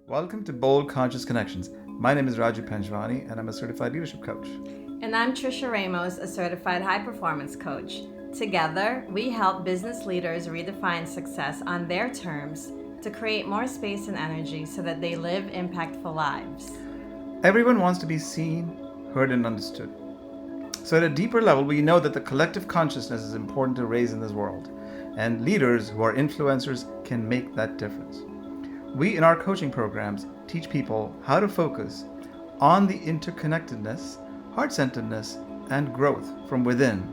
Welcome to Bold Conscious Connections. My name is Raju Panjwani and I'm a certified leadership coach. And I'm Trisha Ramos, a certified high performance coach. Together, we help business leaders redefine success on their terms to create more space and energy so that they live impactful lives. Everyone wants to be seen, heard, and understood. So, at a deeper level, we know that the collective consciousness is important to raise in this world, and leaders who are influencers can make that difference. We, in our coaching programs, teach people how to focus on the interconnectedness, heart-centeredness, and growth from within.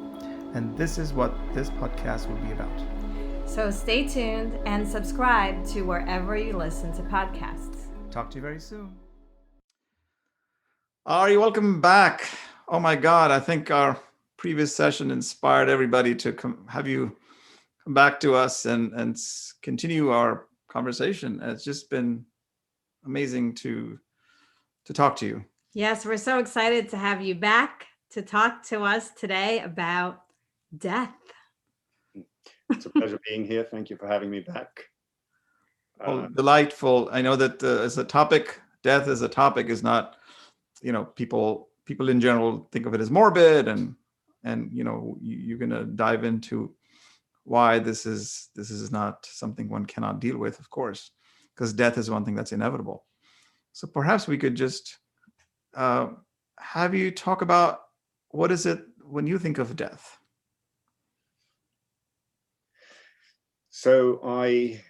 And this is what this podcast will be about. So stay tuned and subscribe to wherever you listen to podcasts. Talk to you very soon. Arie, welcome back. Oh my God, I think our previous session inspired everybody to have you come back to us and continue our conversation. It's just been amazing to talk to you. Yes, we're so excited to have you back to talk to us today about death. It's a pleasure being here. Thank you for having me back. Delightful. I know that as a topic, death as a topic is not, people in general think of it as morbid, and you're going to dive into why this is not something one cannot deal with, of course, because death is one thing that's inevitable. So perhaps we could just have you talk about what is it when you think of death? So I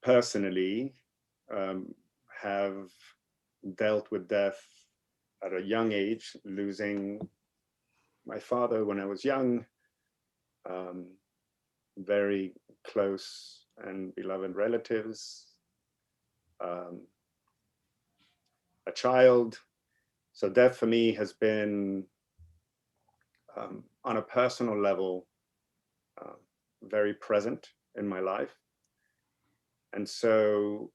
personally have dealt with death at a young age, losing my father when I was young, very close and beloved relatives, a child. So death for me has been, on a personal level, very present in my life. And so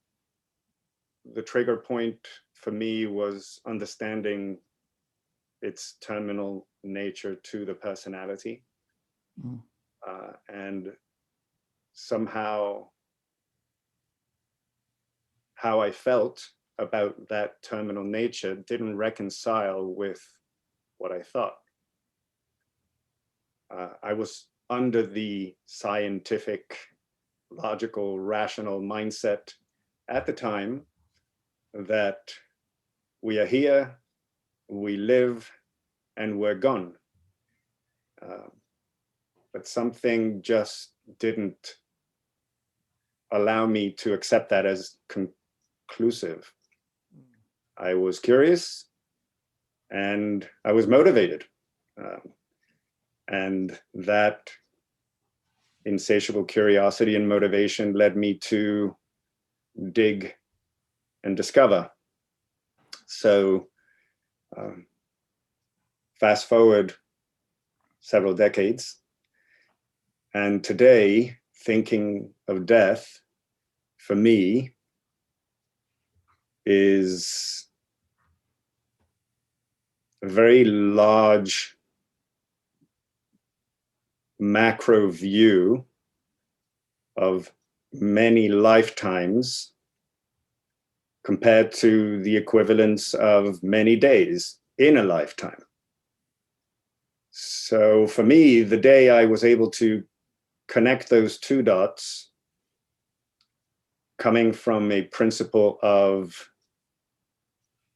the trigger point for me was understanding its terminal nature to the personality. And somehow how I felt about that terminal nature didn't reconcile with what I thought. I was under the scientific, logical, rational mindset at the time that we are here, we live, and we're gone. But something just didn't allow me to accept that as conclusive. I was curious and I was motivated. And that insatiable curiosity and motivation led me to dig and discover. So fast forward several decades, and today, thinking of death for me is a very large macro view of many lifetimes compared to the equivalence of many days in a lifetime. So for me, the day I was able to connect those two dots, coming from a principle of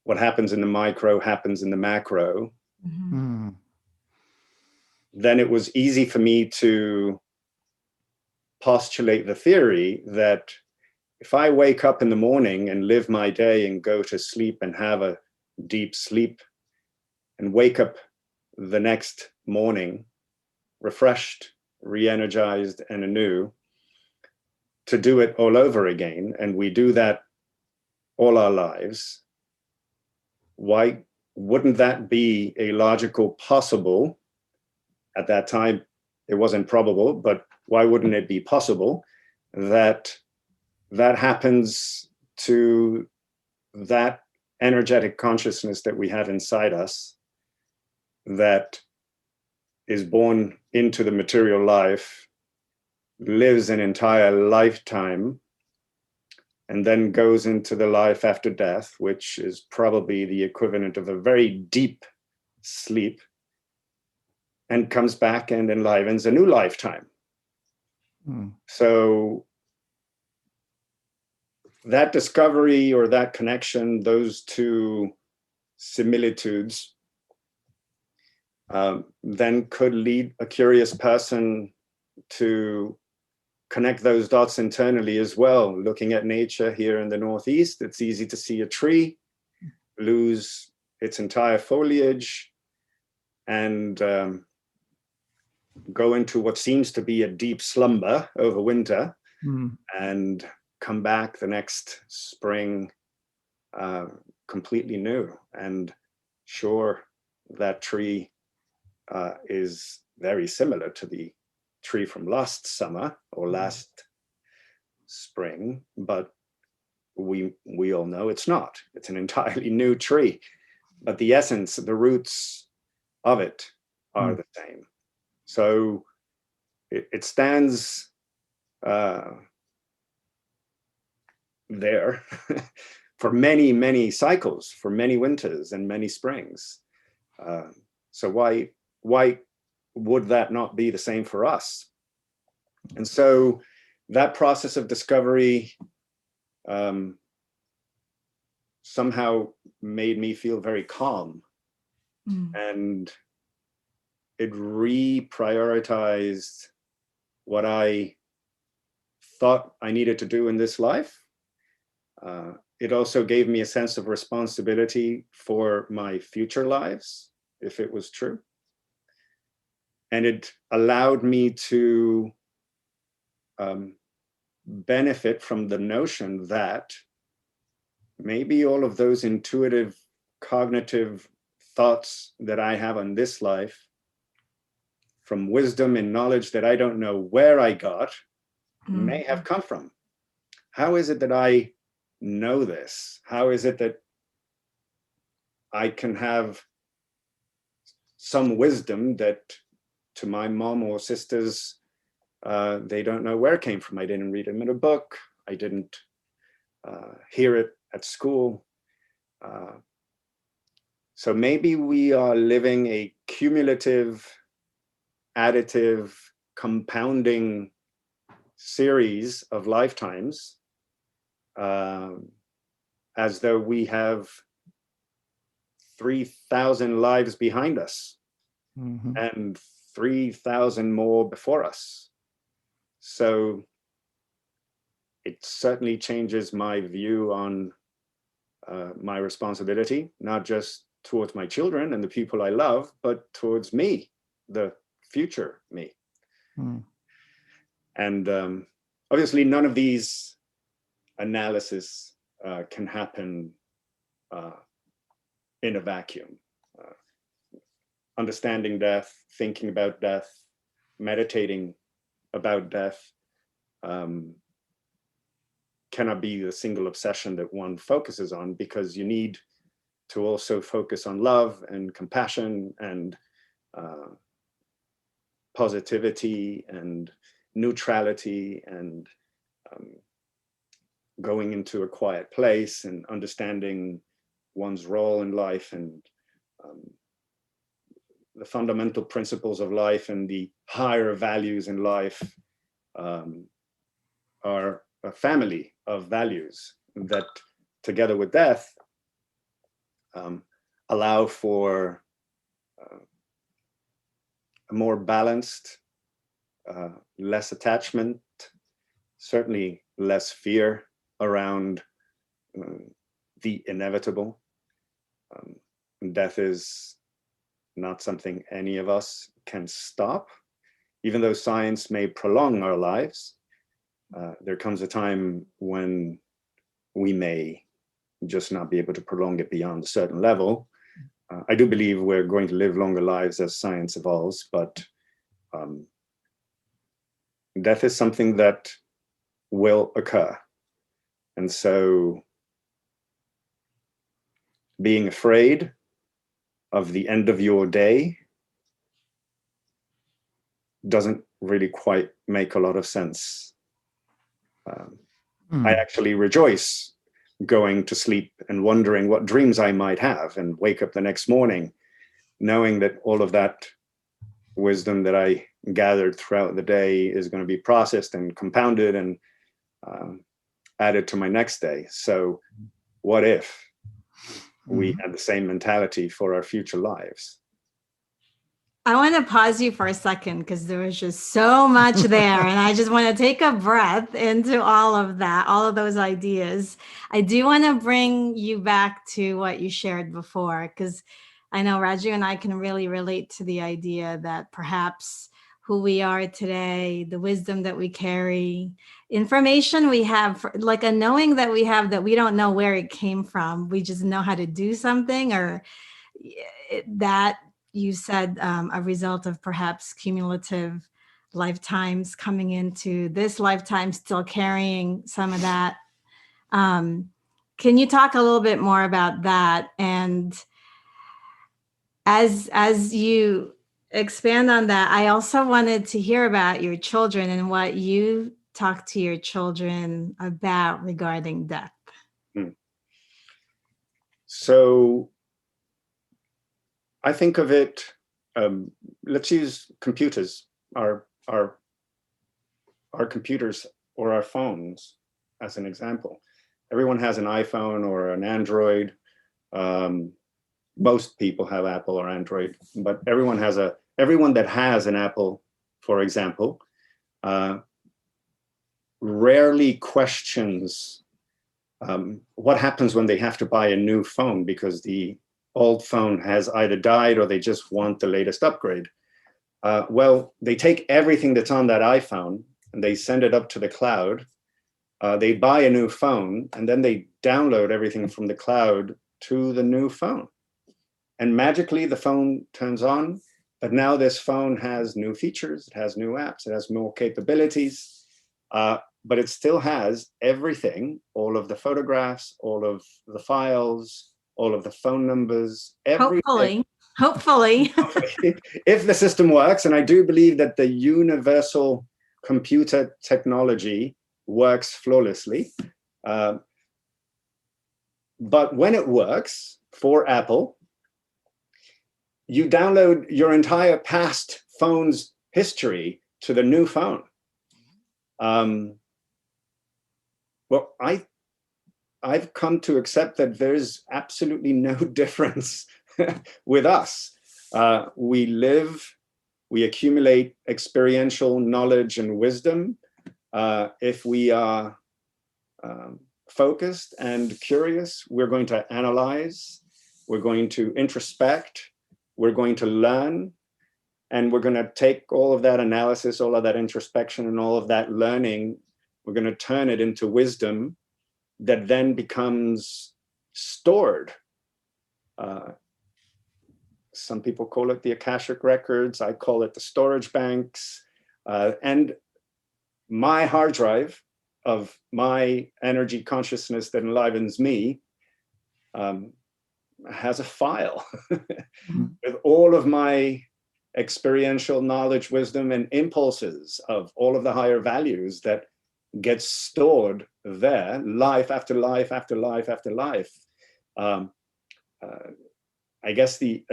what happens in the micro happens in the macro, then it was easy for me to postulate the theory that if I wake up in the morning and live my day and go to sleep and have a deep sleep and wake up the next morning refreshed, re-energized, and anew, to do it all over again, and we do that all our lives, why wouldn't that be a logical possible? At that time, it wasn't probable, but why wouldn't it be possible that that happens to that energetic consciousness that we have inside us that is born into the material life, lives an entire lifetime and then goes into the life after death, which is probably the equivalent of a very deep sleep, and comes back and enlivens a new lifetime. So that discovery or that connection, those two similitudes, then could lead a curious person to connect those dots internally as well. Looking at nature here in the Northeast, it's easy to see a tree lose its entire foliage and go into what seems to be a deep slumber over winter, and come back the next spring completely new. And sure, that tree is very similar to the tree from last summer or last spring, but we all know it's not. It's an entirely new tree, but the essence, the roots of it are the same. So it stands there for many, many cycles, for many winters and many springs. So why would that not be the same for us? And so that process of discovery somehow made me feel very calm, and it reprioritized what I thought I needed to do in this life. It also gave me a sense of responsibility for my future lives, if it was true. And it allowed me to benefit from the notion that maybe all of those intuitive, cognitive thoughts that I have on this life, from wisdom and knowledge that I don't know where I got, may have come from. How is it that I know this? How is it that I can have some wisdom that to my mom or sisters, they don't know where it came from? I didn't read it in a book. I didn't hear it at school. So maybe we are living a cumulative, additive, compounding series of lifetimes, as though we have 3,000 lives behind us and 3,000 more before us. So it certainly changes my view on my responsibility, not just towards my children and the people I love, but towards me, the future me. And obviously none of these analysis can happen in a vacuum. Understanding death, thinking about death, meditating about death cannot be the single obsession that one focuses on, because you need to also focus on love and compassion and positivity and neutrality and going into a quiet place and understanding one's role in life and the fundamental principles of life and the higher values in life are a family of values that, together with death, allow for a more balanced, less attachment, certainly less fear around the inevitable. Death is not something any of us can stop. Even though science may prolong our lives, there comes a time when we may just not be able to prolong it beyond a certain level. I do believe we're going to live longer lives as science evolves, but death is something that will occur. And so being afraid of the end of your day doesn't really quite make a lot of sense. I actually rejoice going to sleep and wondering what dreams I might have, and wake up the next morning knowing that all of that wisdom that I gathered throughout the day is going to be processed and compounded and added to my next day. So what if we had the same mentality for our future lives? I want to pause you for a second because there was just so much there. And I just want to take a breath into all of that, all of those ideas. I do want to bring you back to what you shared before, because I know Raju and I can really relate to the idea that perhaps who we are today, the wisdom that we carry, information we have, like a knowing that we have that we don't know where it came from. We just know how to do something, or that you said a result of perhaps cumulative lifetimes coming into this lifetime, still carrying some of that. Can you talk a little bit more about that? And as you expand on that, I also wanted to hear about your children and what you talk to your children about regarding death. So I think of it, let's use computers, our computers or our phones as an example. Everyone has an iPhone or an Android. Most people have Apple or Android, but everyone that has an Apple, for example, rarely questions what happens when they have to buy a new phone because the old phone has either died or they just want the latest upgrade. Well, they take everything that's on that iPhone and they send it up to the cloud. They buy a new phone and then they download everything from the cloud to the new phone. And magically the phone turns on, but now this phone has new features, it has new apps, it has more capabilities, but it still has everything, all of the photographs, all of the files, all of the phone numbers, Hopefully. If the system works, and I do believe that the universal computer technology works flawlessly. But when it works for Apple, you download your entire past phone's history to the new phone. Well, I've come to accept that there's absolutely no difference with us. We live, we accumulate experiential knowledge and wisdom. If we are focused and curious, we're going to analyze, we're going to introspect, we're going to learn, and we're going to take all of that analysis, all of that introspection, and all of that learning, we're going to turn it into wisdom that then becomes stored. Some people call it the Akashic records. I call it the storage banks. And my hard drive of my energy consciousness that enlivens me has a file with all of my experiential knowledge, wisdom, and impulses of all of the higher values that get stored there, life after life after life after life. I guess the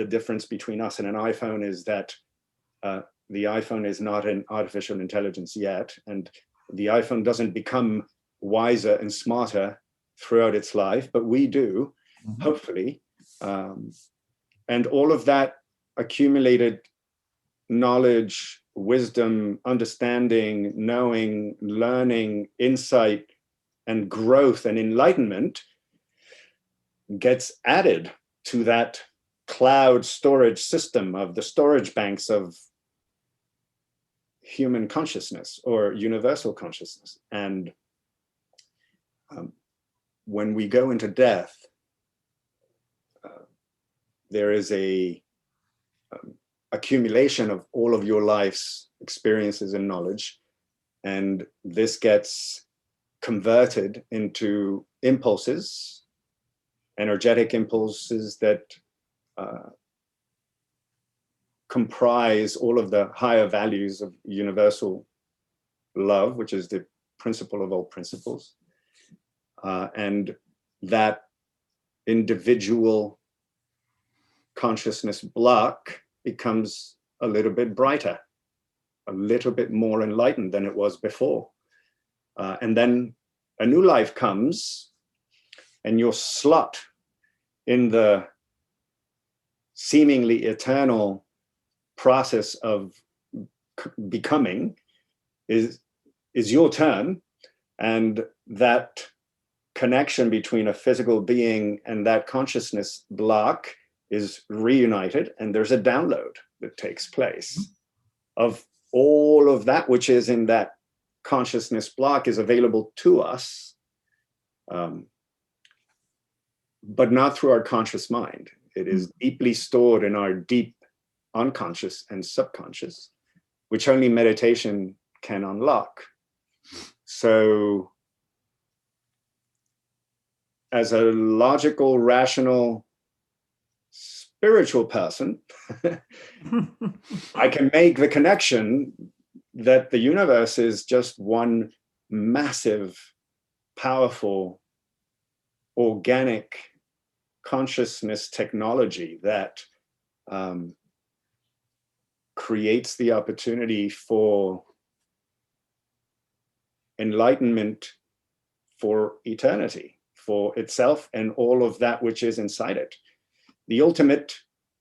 difference between us and an iPhone is that the iPhone is not an artificial intelligence yet, and the iPhone doesn't become wiser and smarter throughout its life, but we do, hopefully. And all of that accumulated knowledge, wisdom, understanding, knowing, learning, insight, and growth and enlightenment gets added to that cloud storage system of the storage banks of human consciousness or universal consciousness. And when we go into death, there is a accumulation of all of your life's experiences and knowledge, and this gets converted into impulses, energetic impulses that comprise all of the higher values of universal love, which is the principle of all principles. And that individual consciousness block becomes a little bit brighter, a little bit more enlightened than it was before. And then a new life comes, and your slot in the seemingly eternal process of becoming is your turn. And that connection between a physical being and that consciousness block is reunited, and there's a download that takes place of all of that which is in that consciousness block is available to us, but not through our conscious mind. It is deeply stored in our deep unconscious and subconscious, which only meditation can unlock. So as a logical, rational, spiritual person, I can make the connection that the universe is just one massive, powerful, organic consciousness technology that creates the opportunity for enlightenment for eternity, for itself and all of that which is inside it. The ultimate,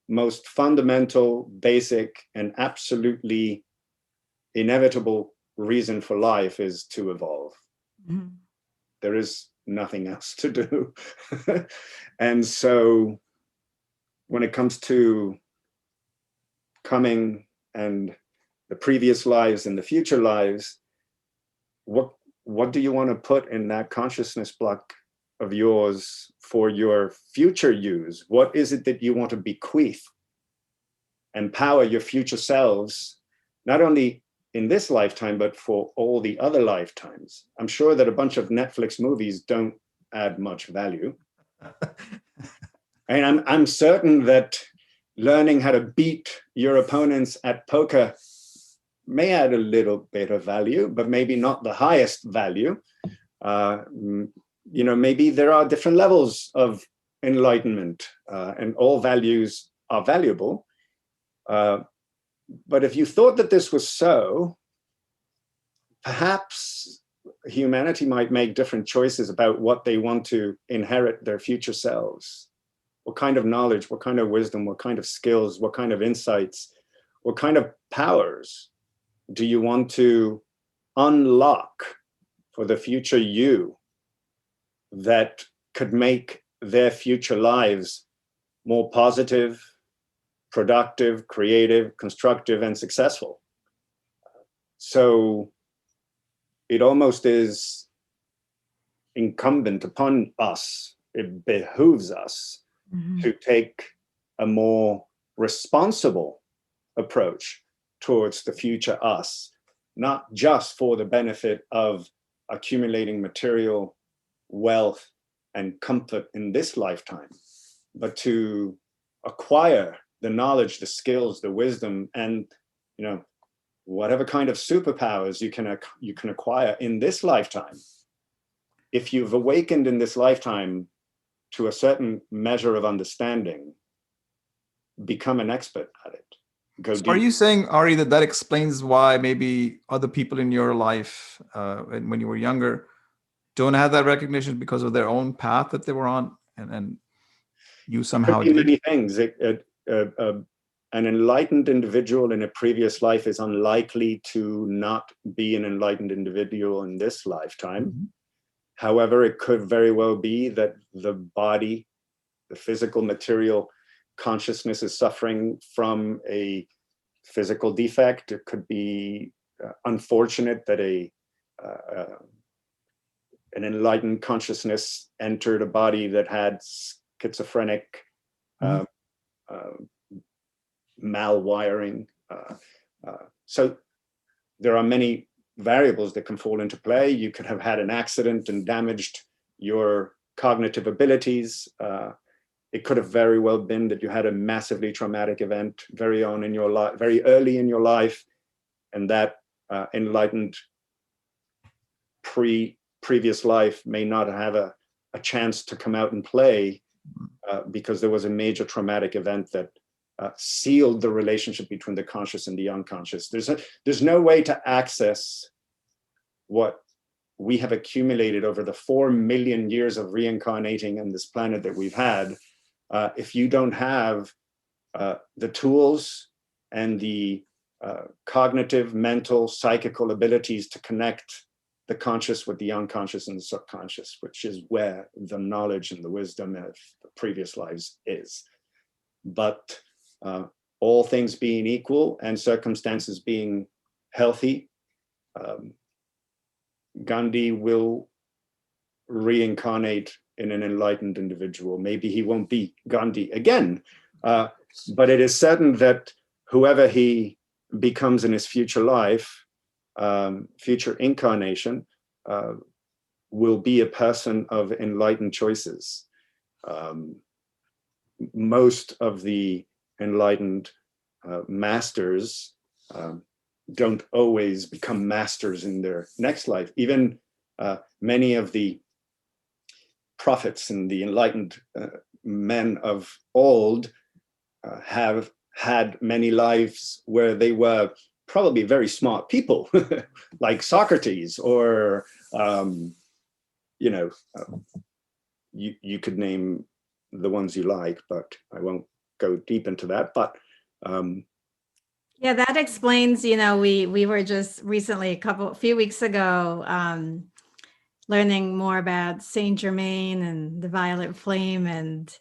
most fundamental, basic, and absolutely inevitable reason for life is to evolve. Mm-hmm. There is nothing else to do. And so when it comes to coming and the previous lives and the future lives, what do you want to put in that consciousness block of yours for your future use? What is it that you want to bequeath, empower your future selves, not only in this lifetime, but for all the other lifetimes? I'm sure that a bunch of Netflix movies don't add much value. And I'm certain that learning how to beat your opponents at poker may add a little bit of value, but maybe not the highest value. Maybe there are different levels of enlightenment, and all values are valuable. But if you thought that this was so, perhaps humanity might make different choices about what they want to inherit their future selves. What kind of knowledge, what kind of wisdom, what kind of skills, what kind of insights, what kind of powers do you want to unlock for the future you that could make their future lives more positive, productive, creative, constructive, and successful? So it almost is incumbent upon us, it behooves us to take a more responsible approach towards the future us, not just for the benefit of accumulating material wealth and comfort in this lifetime, but to acquire the knowledge, the skills, the wisdom, and whatever kind of superpowers you can acquire in this lifetime. If you've awakened in this lifetime to a certain measure of understanding, become an expert at it. Go deep. Are you saying, Arie, that explains why maybe other people in your life, when you were younger, don't have that recognition because of their own path that they were on, and you somehow did? Many things. An enlightened individual in a previous life is unlikely to not be an enlightened individual in this lifetime. Mm-hmm. However, it could very well be that the body, the physical material consciousness, is suffering from a physical defect. It could be unfortunate that an enlightened consciousness entered a body that had schizophrenic malwiring. So there are many variables that can fall into play. You could have had an accident and damaged your cognitive abilities. It could have very well been that you had a massively traumatic event very early in your life, and that enlightened previous life may not have a chance to come out and play because there was a major traumatic event that sealed the relationship between the conscious and the unconscious. There's no way to access what we have accumulated over the 4 million years of reincarnating on this planet that we've had, if you don't have the tools and the cognitive, mental, psychical abilities to connect the conscious with the unconscious and the subconscious, which is where the knowledge and the wisdom of the previous lives is. But all things being equal and circumstances being healthy, Gandhi will reincarnate in an enlightened individual. Maybe he won't be Gandhi again, but it is certain that whoever he becomes in his future life, future incarnation, will be a person of enlightened choices. Most of the enlightened masters don't always become masters in their next life. Even many of the prophets and the enlightened men of old have had many lives where they were probably very smart people, like Socrates, or you could name the ones you like, but I won't go deep into that. But yeah, that explains, we were just recently, a few weeks ago, learning more about Saint Germain and the violet flame. And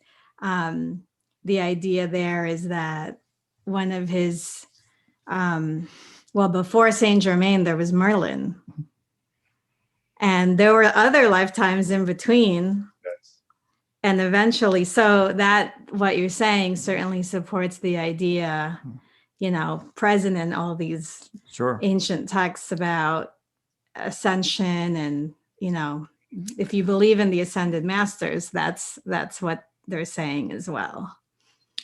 the idea there is that one of his, before Saint Germain, there was Merlin. And there were other lifetimes in between. yes. And eventually, so that what you're saying certainly supports the idea, present in all these ancient texts about ascension. And, if you believe in the ascended masters, that's what they're saying as well.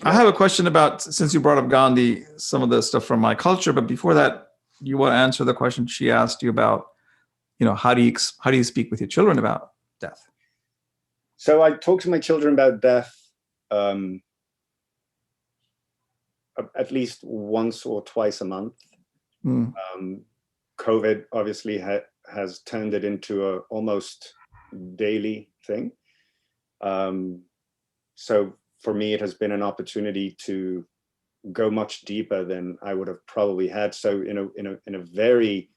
I have a question about, since you brought up Gandhi, some of the stuff from my culture, but before that, you want to answer the question she asked you about, how do you speak with your children about death? So I talk to my children about death at least once or twice a month. COVID obviously has turned it into a almost daily thing. So for me, it has been an opportunity to go much deeper than I would have probably had. So in a very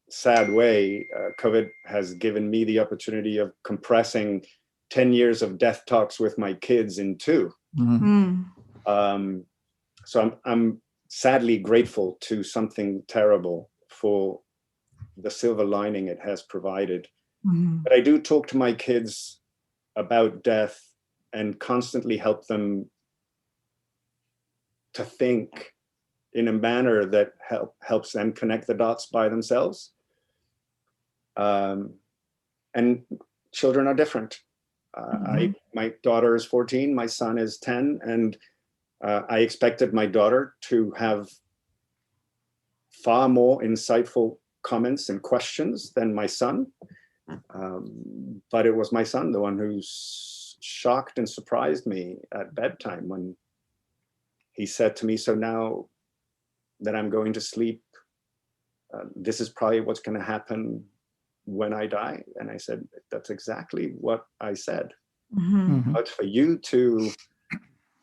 sad way, COVID has given me the opportunity of compressing 10 years of death talks with my kids in 2. So I'm sadly grateful to something terrible for the silver lining it has provided. But I do talk to my kids about death and constantly help them to think in a manner that helps them connect the dots by themselves. And children are different. My daughter is 14, my son is 10, and I expected my daughter to have far more insightful comments and questions than my son. But it was my son, the one who shocked and surprised me at bedtime when he said to me, "So now that I'm going to sleep, this is probably what's going to happen when I die." And I said, "That's exactly what I said." But for you to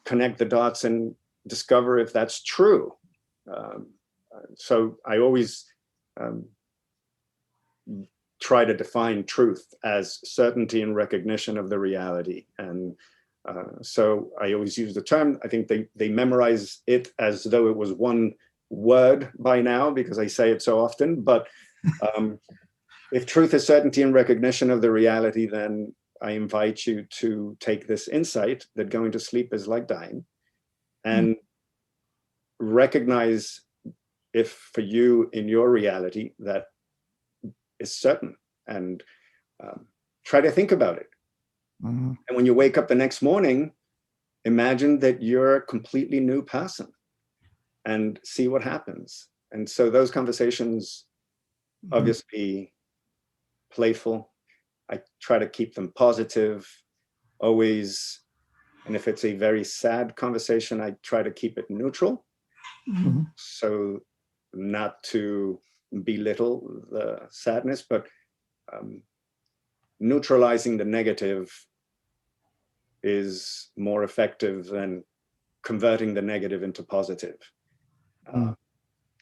connect the dots and discover if that's true. So I always try to define truth as certainty and recognition of the reality. And so I always use the term, I think they memorize it as though it was one word by now because I say it so often. But if truth is certainty and recognition of the reality, then I invite you to take this insight that going to sleep is like dying and recognize if for you in your reality that is certain, and try to think about it. And when you wake up the next morning, imagine that you're a completely new person and see what happens. And so those conversations obviously playful. I try to keep them positive, always. And if it's a very sad conversation, I try to keep it neutral. Mm-hmm. So not to belittle the sadness, but neutralizing the negative is more effective than converting the negative into positive.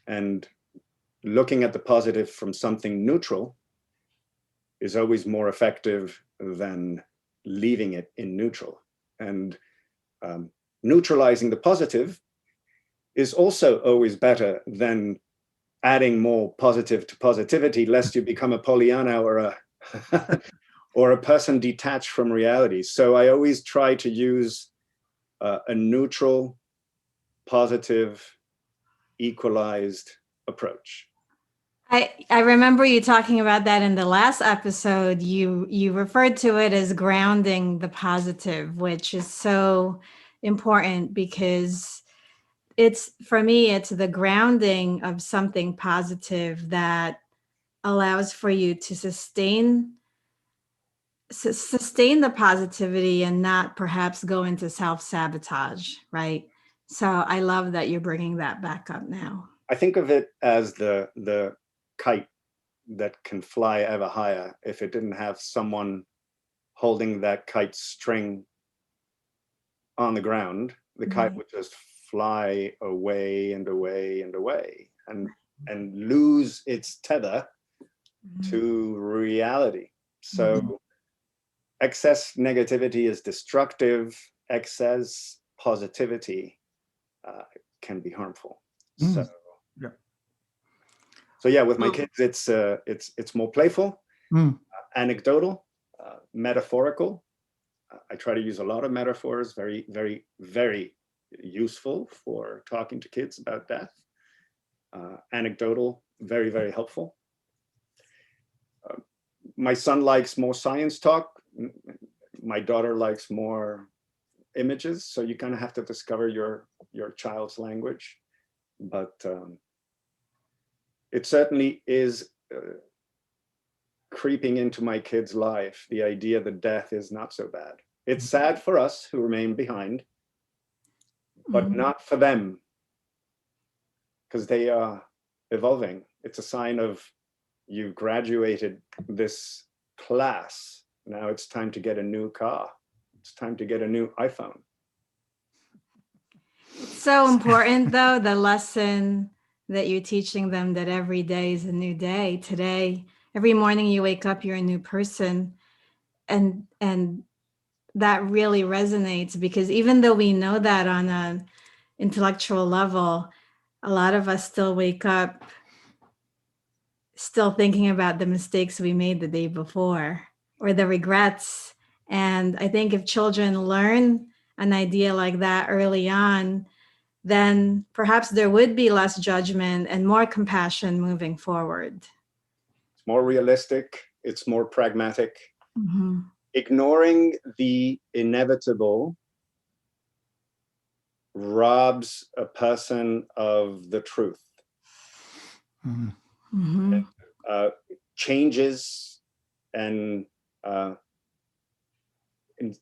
And looking at the positive from something neutral is always more effective than leaving it in neutral. And neutralizing the positive is also always better than adding more positive to positivity, lest you become a Pollyanna or a or a person detached from reality. So I always try to use a neutral, positive, equalized approach. I remember you talking about that in the last episode. You referred to it as grounding the positive, which is so important because it's, for me, it's the grounding of something positive that allows for you to sustain the positivity and not perhaps go into self-sabotage, right? So I love that you're bringing that back up now. I think of it as the kite that can fly ever higher. If it didn't have someone holding that kite string on the ground, the kite would just fly away and away and away and lose its tether to reality. So excess negativity is destructive. Excess positivity can be harmful. So yeah, with my kids, it's more playful, anecdotal, metaphorical. I try to use a lot of metaphors, very, very, very useful for talking to kids about death. Anecdotal, very, very helpful. My son likes more science talk. My daughter likes more images. So you kind of have to discover your child's language. But it certainly is creeping into my kid's life, the idea that death is not so bad. It's sad for us who remain behind, but not for them, because they are evolving. It's a sign of you've graduated this class. Now it's time to get a new car. It's time to get a new iPhone. It's so important, though, the lesson that you're teaching them, that every day is a new day. Today, every morning you wake up, you're a new person. And that really resonates, because even though we know that on an intellectual level, a lot of us still wake up still thinking about the mistakes we made the day before or the regrets. And I think if children learn an idea like that early on, then perhaps there would be less judgment and more compassion moving forward. It's more realistic. It's more pragmatic. Ignoring the inevitable robs a person of the truth. Changes and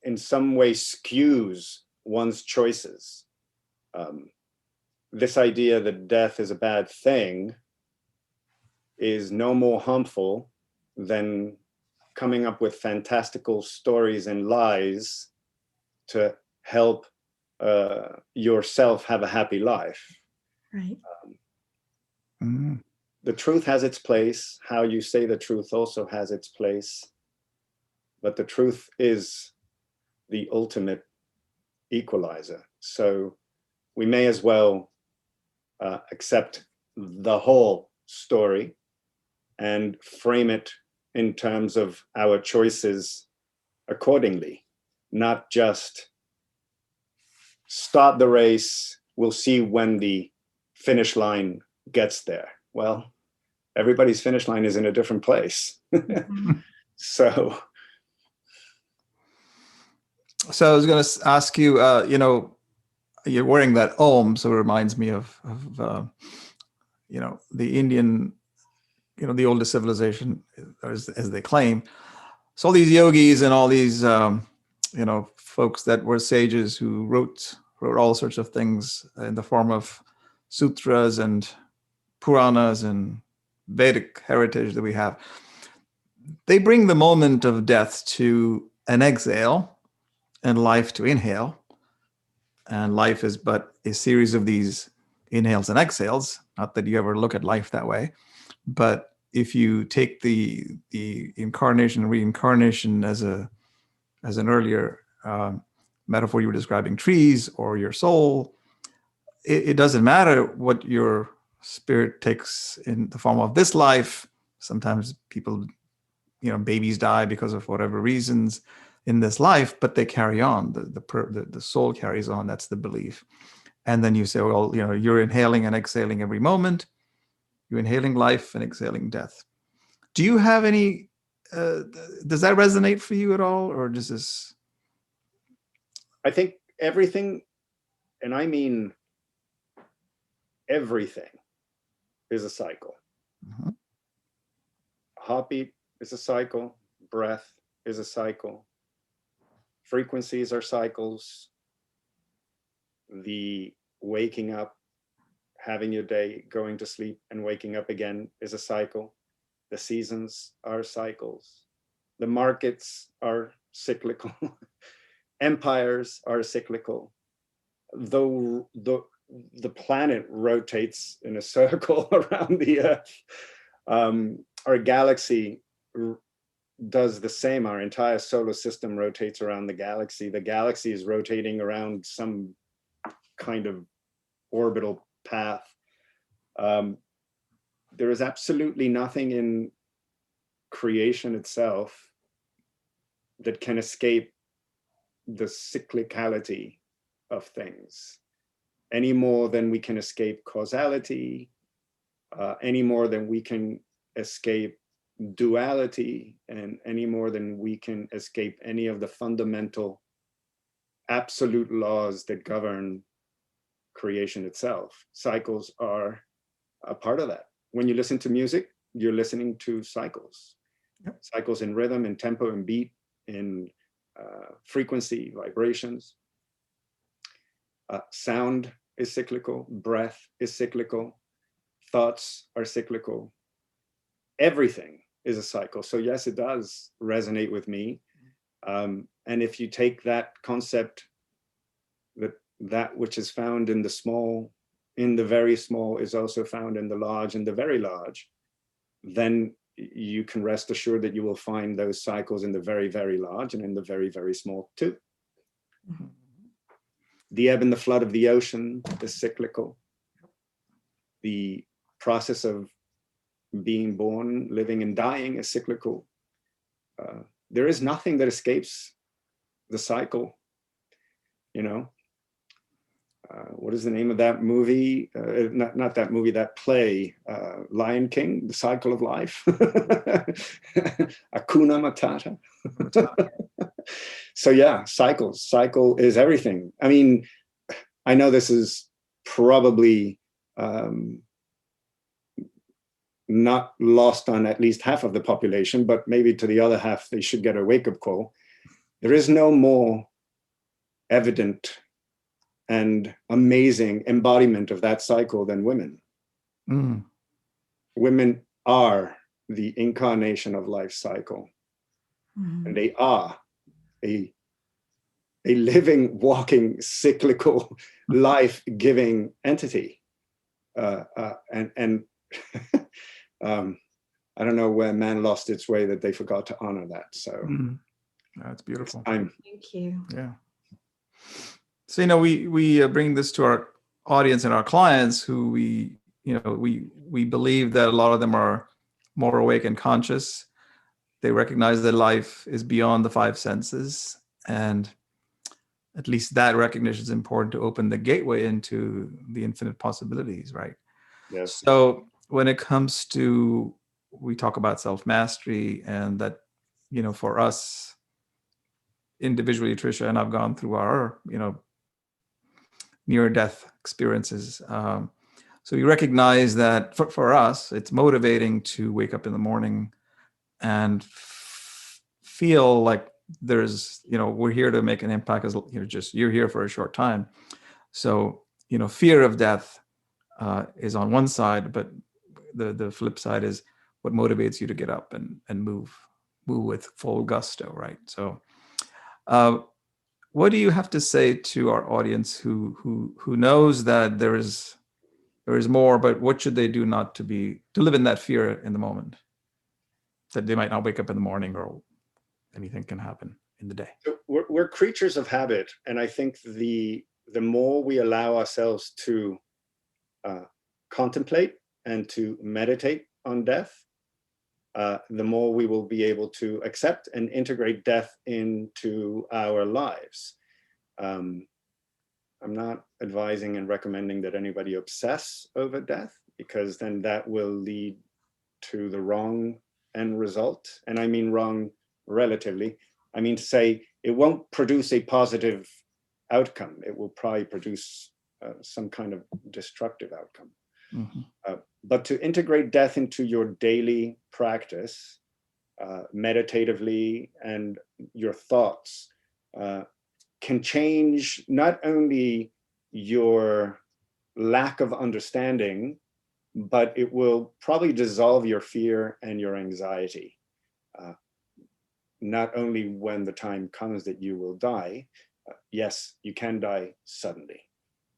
in some way skews one's choices. This idea that death is a bad thing is no more harmful than coming up with fantastical stories and lies to help yourself have a happy life. Right. The truth has its place. How you say the truth also has its place. But the truth is the ultimate equalizer. So we may as well accept the whole story and frame it in terms of our choices accordingly, not just start the race, we'll see when the finish line gets there. Well, everybody's finish line is in a different place. So I was going to ask you, you're wearing that Om, so it reminds me of the Indian the oldest civilization, as they claim. So all these yogis and all these, folks that were sages who wrote all sorts of things in the form of sutras and Puranas and Vedic heritage that we have. They bring the moment of death to an exhale and life to inhale. And life is but a series of these inhales and exhales. Not that you ever look at life that way, but if you take the incarnation and reincarnation as an earlier metaphor, you were describing trees or your soul, it doesn't matter what your spirit takes in the form of this life. Sometimes people, babies die because of whatever reasons in this life, but they carry on. The soul carries on. That's the belief. And then you say, well, you're inhaling and exhaling every moment. You're inhaling life and exhaling death. Do you have any? Does that resonate for you at all, or does this? I think everything, and I mean everything, is a cycle. Mm-hmm. Heartbeat is a cycle. Breath is a cycle. Frequencies are cycles. The waking up, having your day, going to sleep, and waking up again is a cycle. The seasons are cycles. The markets are cyclical. Empires are cyclical. Though the planet rotates in a circle around the Earth, our galaxy does the same. Our entire solar system rotates around the galaxy. The galaxy is rotating around some kind of orbital path. There is absolutely nothing in creation itself that can escape the cyclicality of things, any more than we can escape causality, any more than we can escape duality, and any more than we can escape any of the fundamental absolute laws that govern creation itself. Cycles are a part of that. When you listen to music, you're listening to cycles. Yep. Cycles in rhythm, in tempo, in beat, in frequency, vibrations. Sound is cyclical, breath is cyclical, thoughts are cyclical. Everything is a cycle. So yes, it does resonate with me. And if you take that concept, that which is found in the small, in the very small, is also found in the large and the very large, then you can rest assured that you will find those cycles in the very, very large and in the very, very small too. Mm-hmm. The ebb and the flood of the ocean is cyclical. The process of being born, living, and dying is cyclical. There is nothing that escapes the cycle. What is the name of that movie? Not that movie, that play, Lion King, The Cycle of Life. Hakuna Matata. So yeah, cycles. Cycle is everything. I mean, I know this is probably not lost on at least half of the population, but maybe to the other half, they should get a wake-up call. There is no more evident and amazing embodiment of that cycle than women. Mm. Women are the incarnation of life cycle. Mm. And they are a living, walking, cyclical, life-giving entity. And I don't know where man lost its way that they forgot to honor that. So that's beautiful. Thank you. Yeah. So we bring this to our audience and our clients who we believe that a lot of them are more awake and conscious. They recognize that life is beyond the five senses, and at least that recognition is important to open the gateway into the infinite possibilities, right? Yes. So when it comes to, we talk about self-mastery, and that, for us individually, Tricia and I've gone through our, near-death experiences. So you recognize that for us, it's motivating to wake up in the morning and feel like there's, we're here to make an impact. As you're here for a short time. So, fear of death is on one side, but the flip side is what motivates you to get up and move with full gusto, right? So, what do you have to say to our audience who knows that there is more, but what should they do not to live in that fear in the moment, that they might not wake up in the morning or anything can happen in the day? We're creatures of habit, and I think the more we allow ourselves to contemplate and to meditate on death, the more we will be able to accept and integrate death into our lives. I'm not advising and recommending that anybody obsess over death, because then that will lead to the wrong end result. And I mean wrong relatively. I mean to say it won't produce a positive outcome. It will probably produce some kind of destructive outcome. Mm-hmm. But to integrate death into your daily practice, meditatively, and your thoughts, can change not only your lack of understanding, but it will probably dissolve your fear and your anxiety. Not only when the time comes that you will die, yes, you can die suddenly.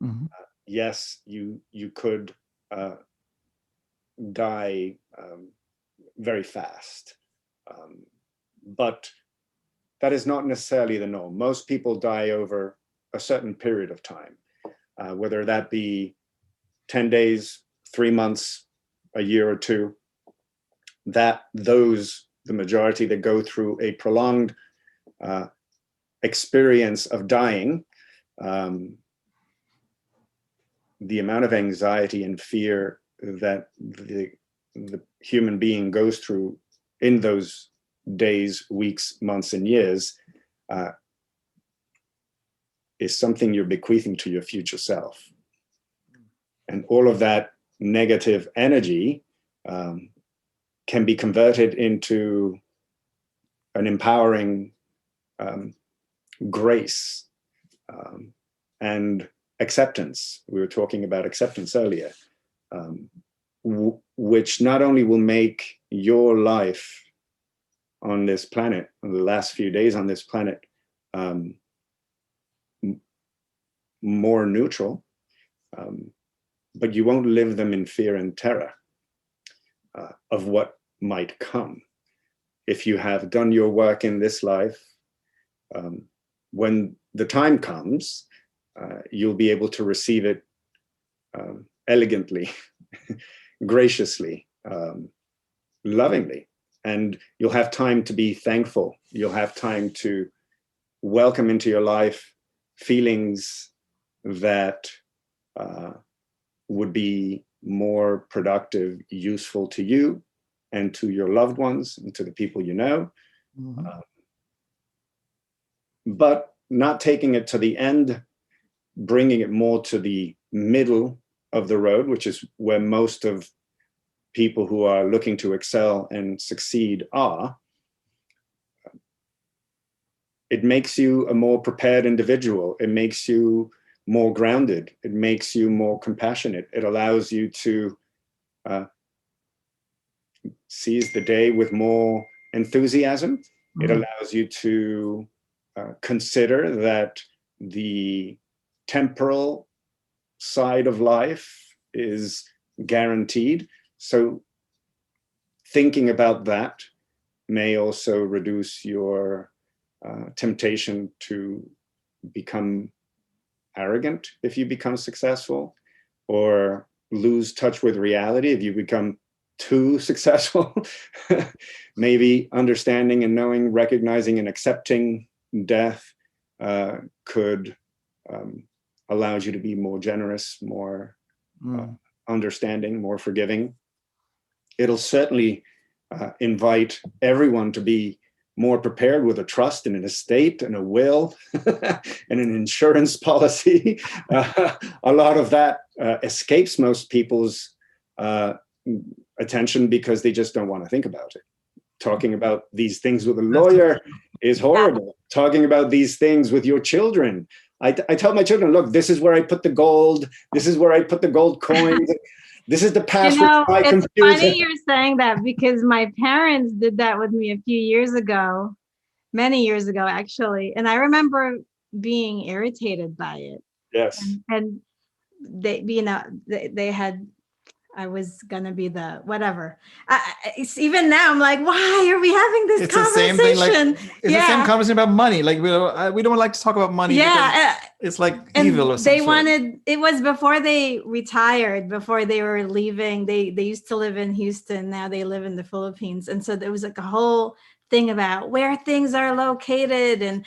Mm-hmm. Yes, you could die very fast. But that is not necessarily the norm. Most people die over a certain period of time, whether that be 10 days, 3 months, a year or two. The majority that go through a prolonged experience of dying, the amount of anxiety and fear that the human being goes through in those days, weeks, months, and years is something you're bequeathing to your future self. And all of that negative energy can be converted into an empowering grace and acceptance. We were talking about acceptance earlier, which not only will make your life on this planet, the last few days on this planet, more neutral, but you won't live them in fear and terror of what might come. If you have done your work in this life, when the time comes, you'll be able to receive it elegantly, graciously, lovingly. And you'll have time to be thankful. You'll have time to welcome into your life feelings that would be more productive, useful to you and to your loved ones and to the people you know. Mm-hmm. But not taking it to the end, bringing it more to the middle of the road, which is where most of people who are looking to excel and succeed are. It makes you a more prepared individual. It makes you more grounded. It makes you more compassionate. It allows you to seize the day with more enthusiasm. Mm-hmm. It allows you to consider that the temporal side of life is guaranteed. So thinking about that may also reduce your temptation to become arrogant if you become successful, or lose touch with reality if you become too successful. Maybe understanding and knowing, recognizing and accepting death could allow you to be more generous, more understanding, more forgiving. It'll certainly invite everyone to be more prepared with a trust and an estate and a will and an insurance policy. A lot of that escapes most people's attention because they just don't want to think about it. Talking about these things with a lawyer is horrible. Talking about these things with your children. I tell my children, look, this is where I put the gold. This is where I put the gold coins. This is the password to my computer. It's funny you're saying that, because my parents did that with me a few years ago, many years ago, actually. And I remember being irritated by it. Yes. And they, they had, I was going to be the whatever. Even now, I'm like, why are we having this conversation? The same thing. Like, it's the same conversation about money. Like we don't like to talk about money. Yeah. It's like evil or something. It was before they retired, before they were leaving. They used to live in Houston. Now they live in the Philippines. And so there was like a whole thing about where things are located.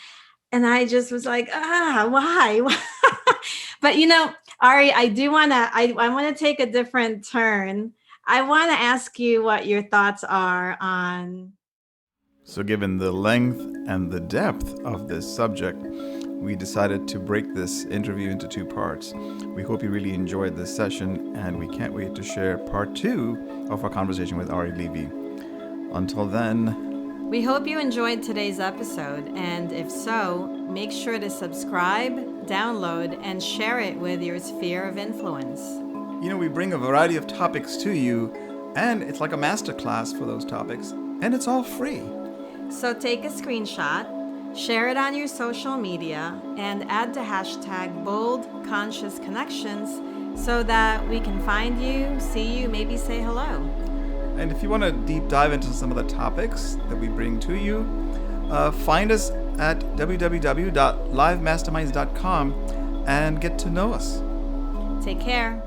And I just was like, why? But Arie, I want to take a different turn. I want to ask you what your thoughts are on. So given the length and the depth of this subject, we decided to break this interview into 2 parts. We hope you really enjoyed this session, and we can't wait to share part 2 of our conversation with Arie Levy. Until then, we hope you enjoyed today's episode, and if so, make sure to subscribe, download, and share it with your sphere of influence. We bring a variety of topics to you, and it's like a masterclass for those topics, and it's all free. So take a screenshot, share it on your social media, and add the hashtag #BoldConsciousConnections so that we can find you, see you, maybe say hello. And if you want to deep dive into some of the topics that we bring to you, find us at www.livemasterminds.com and get to know us. Take care.